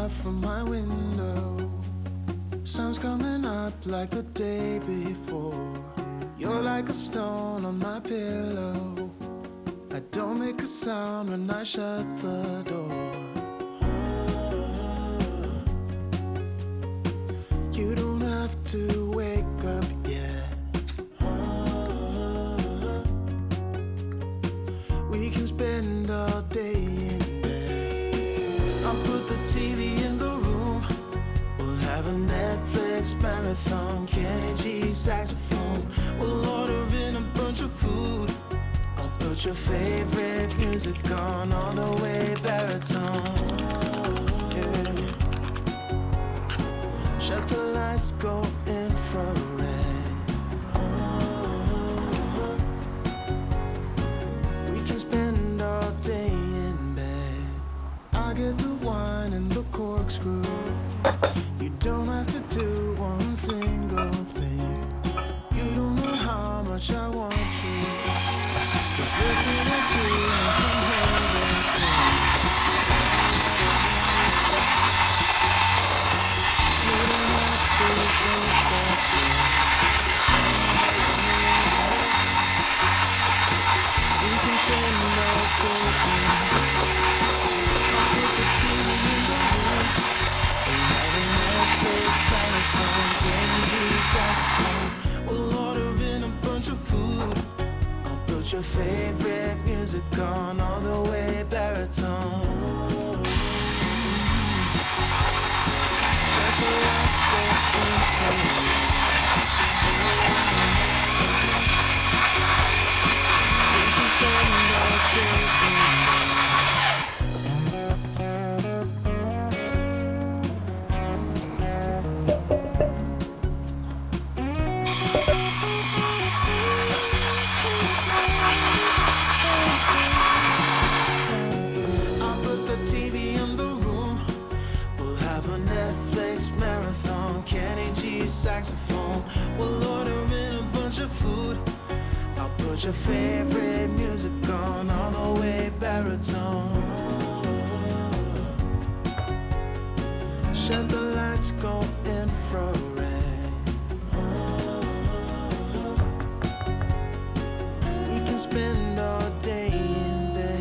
out from my window. Sun's coming up like the day before. You're like a stone on my pillow. I don't make a sound when I shut the door. You don't have to wake up yet. We can spend all day in bed. I'll put the TV in the room. We'll have a Netflix marathon, Kenny G saxophone. We'll order in a bunch of food. I'll put your favorite music on all the way baritone. Yeah. Shut the lights, go infrared. We can spend all day in bed. I get the wine and the corkscrew. You don't have to do one single thing. You don't know how much I want you. Just looking at you and comparing. You don't have to wake up yet. We can spend all day in I'll put the TV in the room. We'll order in a bunch of food. I'll put your favorite music on all the way baritone. Check the lights, go infrared. We can spend all day in saxophone. We'll order in a bunch of food. I'll put your favorite music on all the way baritone. Shut the lights, go infrared. We can spend all day in bed.